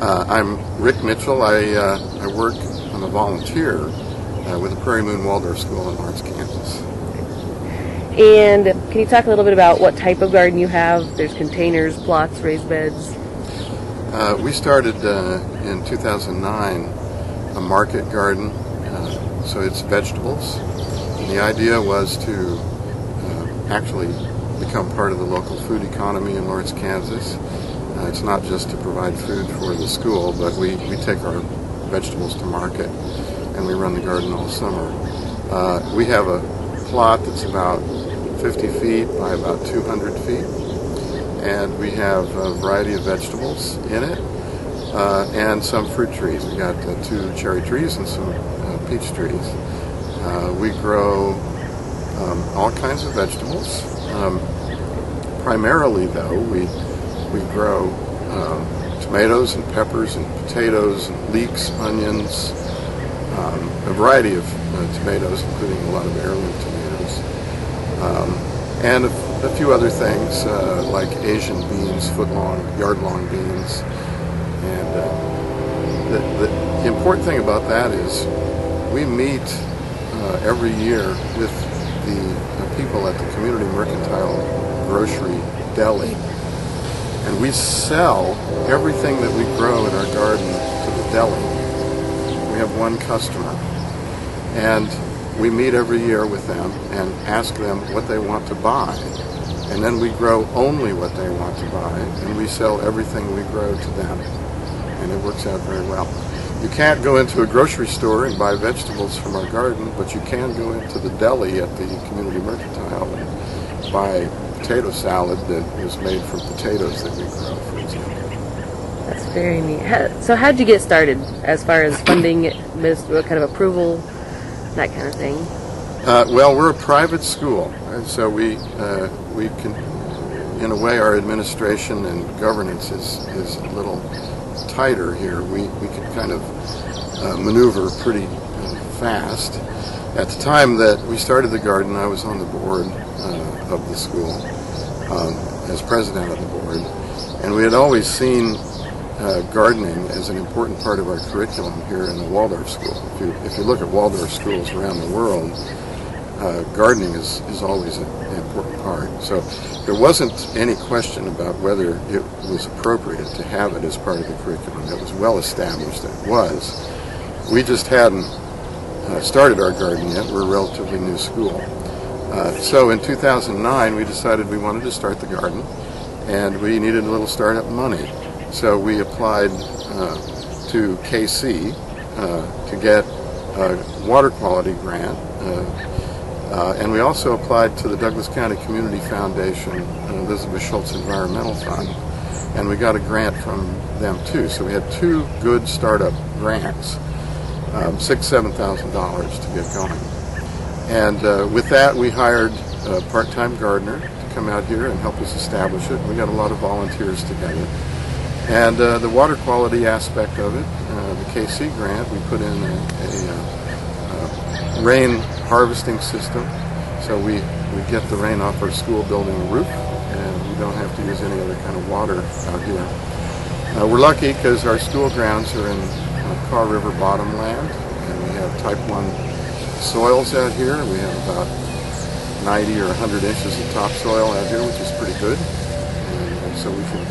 I'm Rick Mitchell. I work, I'm a volunteer with the Prairie Moon Waldorf School in Lawrence, Kansas. And can you talk a little bit about what type of garden you have? There's containers, plots, raised beds. We started in 2009 a market garden, so it's vegetables. And the idea was to actually become part of the local food economy in Lawrence, Kansas. It's not just to provide food for the school, but we take our vegetables to market and we run the garden all summer. We have a plot that's about 50 feet by about 200 feet, and we have a variety of vegetables in it and some fruit trees. We got 2 cherry trees and some peach trees. We grow all kinds of vegetables. Primarily, though, we grow tomatoes and peppers and potatoes and leeks, onions, a variety of tomatoes, including a lot of heirloom tomatoes, and a few other things like Asian beans, foot-long, yard-long beans. And the important thing about that is we meet every year with the people at the Community Mercantile Grocery Deli, and we sell everything that we grow in our garden to the deli. We have one customer, and we meet every year with them and ask them what they want to buy, and then we grow only what they want to buy, and we sell everything we grow to them, and it works out very well. You can't go into a grocery store and buy vegetables from our garden, but you can go into the deli at the Community Mercantile and buy potato salad that is made from potatoes that we grow, for example. That's very neat. So how'd you get started as far as funding, what kind of approval, that kind of thing? Well, we're a private school, and so we can, in a way, our administration and governance is a little tighter here. We can kind of maneuver pretty fast. At the time that we started the garden, I was on the board of the school as president of the board, and we had always seen gardening as an important part of our curriculum here in the Waldorf school. If you look at Waldorf schools around the world, gardening is always an important part. So there wasn't any question about whether it was appropriate to have it as part of the curriculum. It was well established that it was. We just hadn't started our garden yet. We're a relatively new school. So in 2009 we decided we wanted to start the garden, and we needed a little startup money. So we applied to KC to get a water quality grant, and we also applied to the Douglas County Community Foundation, Elizabeth Schultz Environmental Fund, and we got a grant from them too. So we had 2 good startup grants, $6,000 to $7,000 to get going. And with that, we hired a part-time gardener to come out here and help us establish it. We got a lot of volunteers together. And the water quality aspect of it, the KC grant, we put in a rain harvesting system. So we get the rain off our school building roof, and we don't have to use any other kind of water out here. We're lucky because our school grounds are in Kaw River bottom land, and we have type 1 soils out here. We have about 90 or 100 inches of topsoil out here, which is pretty good. And so we can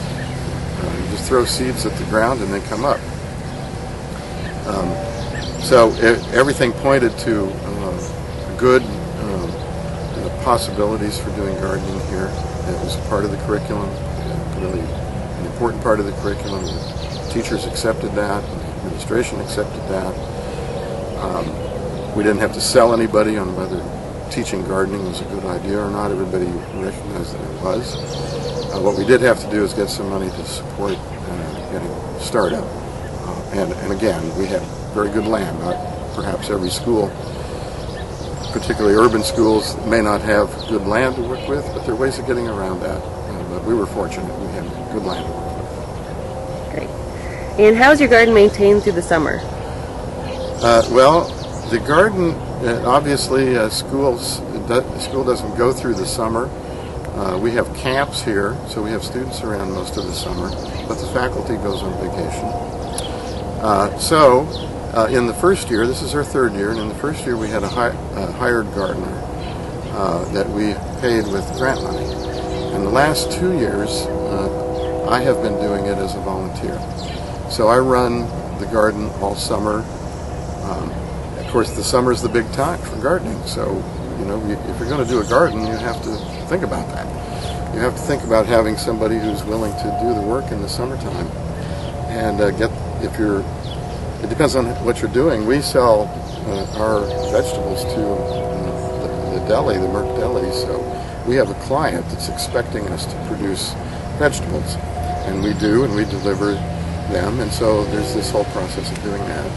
just throw seeds at the ground and they come up. So everything pointed to good possibilities for doing gardening here. It was a part of the curriculum, really an important part of the curriculum. The teachers accepted that, and the administration accepted that. We didn't have to sell anybody on whether teaching gardening was a good idea or not. Everybody recognized that it was. What we did have to do is get some money to support getting started. And again, we have very good land. Not perhaps every school, particularly urban schools, may not have good land to work with, but there are ways of getting around that. But we were fortunate. We had good land to work with. Great. And how is your garden maintained through the summer? Well, the garden, obviously, school doesn't go through the summer. We have camps here, so we have students around most of the summer, but the faculty goes on vacation. In the first year, this is our third year, and in the first year we had a hired gardener that we paid with grant money. In the last 2 years, I have been doing it as a volunteer. So I run the garden all summer. Of course, the summer is the big time for gardening. So, if you're going to do a garden, you have to think about that. You have to think about having somebody who's willing to do the work in the summertime. And it depends on what you're doing. We sell our vegetables to the deli, the Merck Deli. So we have a client that's expecting us to produce vegetables. And we do, and we deliver them. And so there's this whole process of doing that.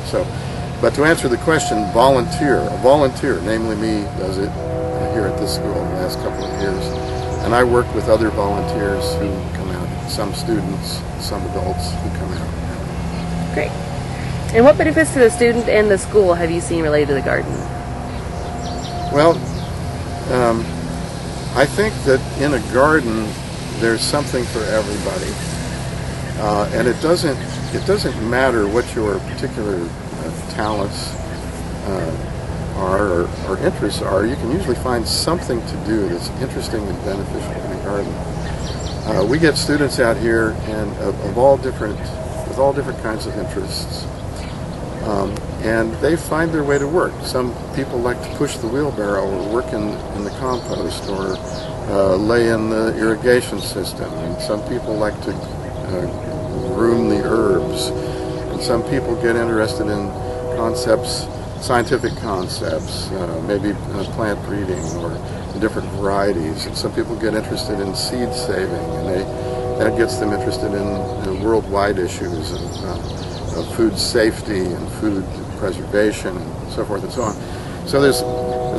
But to answer the question, a volunteer, namely me, does it here at this school the last couple of years. And I work with other volunteers who come out, some students, some adults who come out. Great. And what benefits to the student and the school have you seen related to the garden? Well, I think that in a garden there's something for everybody. And it doesn't matter what your particular talents are or interests are. You can usually find something to do that's interesting and beneficial in a garden. We get students out here and with all different kinds of interests, and they find their way to work. Some people like to push the wheelbarrow or work in the compost or lay in the irrigation system, and some people like to groom the herbs, and some people get interested in scientific concepts, maybe plant breeding or different varieties, and some people get interested in seed saving, and that gets them interested in worldwide issues of food safety and food preservation and so forth and so on. So there's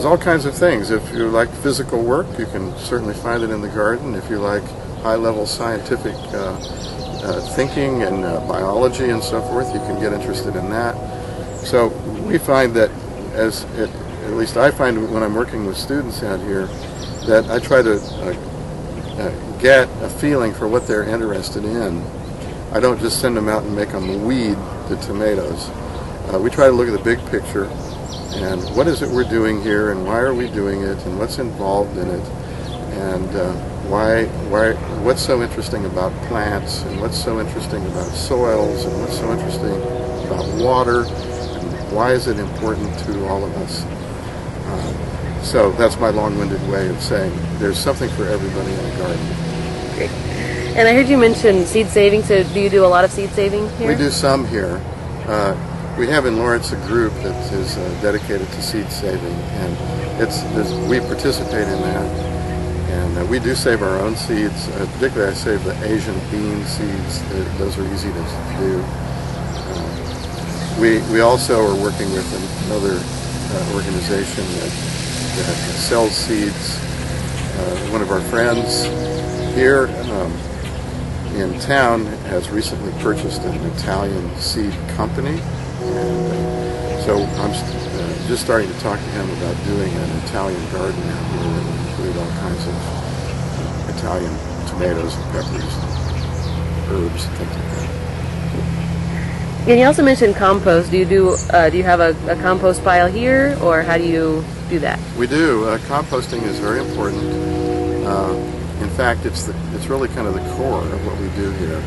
all kinds of things. If you like physical work, you can certainly find it in the garden. If you like high-level scientific thinking and biology and so forth, you can get interested in that. So we find that, at least I find when I'm working with students out here, that I try to get a feeling for what they're interested in. I don't just send them out and make them weed the tomatoes. We try to look at the big picture and what is it we're doing here and why are we doing it and what's involved in it and what's so interesting about plants and what's so interesting about soils and what's so interesting about water. Why is it important to all of us? So that's my long-winded way of saying there's something for everybody in the garden. Great. And I heard you mention seed saving, so do you do a lot of seed saving here? We do some here. We have in Lawrence a group that is dedicated to seed saving, and we participate in that. And we do save our own seeds. Particularly I save the Asian bean seeds. Those are easy to do. We also are working with another organization that sells seeds. One of our friends here in town has recently purchased an Italian seed company, and so I'm just starting to talk to him about doing an Italian garden out here that will include all kinds of Italian tomatoes and peppers and herbs and things like that. And you also mentioned compost. Do you have a compost pile here, or how do you do that? We do. Composting is very important. In fact, it's really kind of the core of what we do here.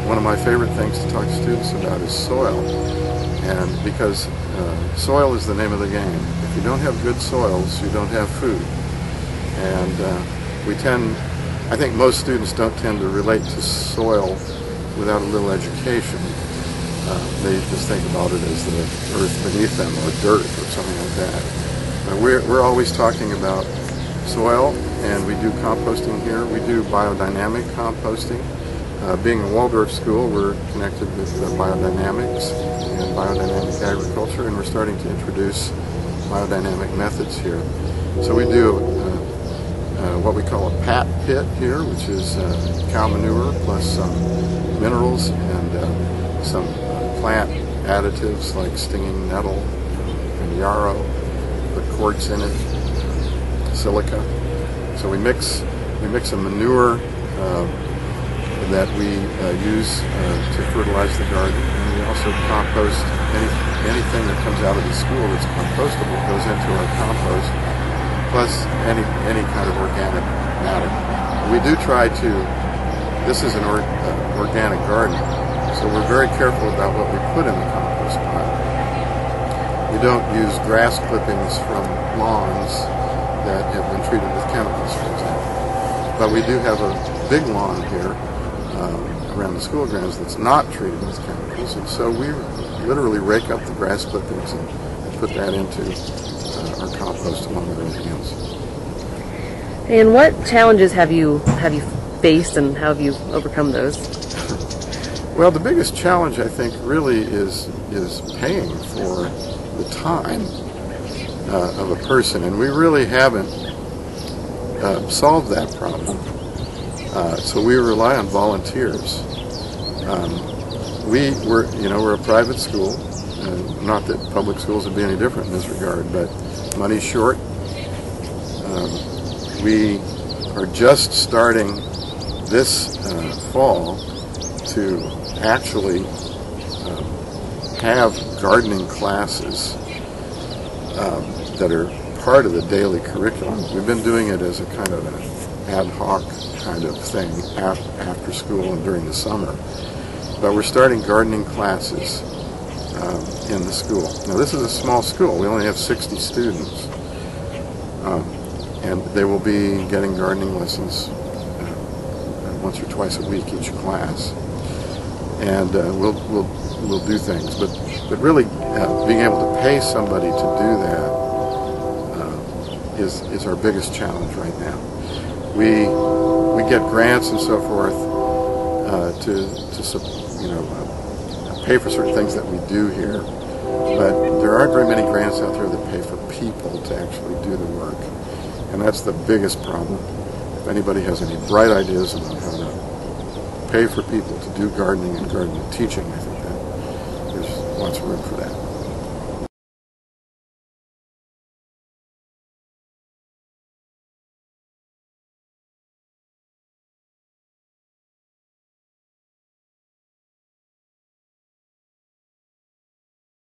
One of my favorite things to talk to students about is soil, and because soil is the name of the game. If you don't have good soils, you don't have food. And I think most students don't tend to relate to soil without a little education. They just think about it as the earth beneath them or dirt or something like that. We're always talking about soil, and we do composting here. We do biodynamic composting. Being a Waldorf school, we're connected with biodynamics and biodynamic agriculture, and we're starting to introduce biodynamic methods here. So we do what we call a pat pit here, which is cow manure plus some minerals and some plant additives like stinging nettle and yarrow, put quartz in it, silica. So we mix a manure that we use to fertilize the garden. And we also compost anything that comes out of the school that's compostable goes into our compost, plus any kind of organic matter. We do try to, this is an organic garden, so we're very careful about what we put in the compost pile. We don't use grass clippings from lawns that have been treated with chemicals, for example. But we do have a big lawn here around the school grounds that's not treated with chemicals, and so we literally rake up the grass clippings and put that into our compost along with everything else. And what challenges have you faced, and how have you overcome those? Well, the biggest challenge, I think, really is paying for the time of a person, and we really haven't solved that problem. So we rely on volunteers. We're a private school. Not that public schools would be any different in this regard, but money's short. We are just starting this fall to actually have gardening classes that are part of the daily curriculum. We've been doing it as a kind of an ad hoc kind of thing after school and during the summer. But we're starting gardening classes in the school. Now, this is a small school. We only have 60 students. And they will be getting gardening lessons once or twice a week each class. And we'll do things. But really being able to pay somebody to do that is our biggest challenge right now. We get grants and so forth to pay for certain things that we do here, but there aren't very many grants out there that pay for people to actually do the work, and that's the biggest problem. If anybody has any bright ideas about how to pay for people to do gardening and gardening teaching, I think that there's lots of room for that.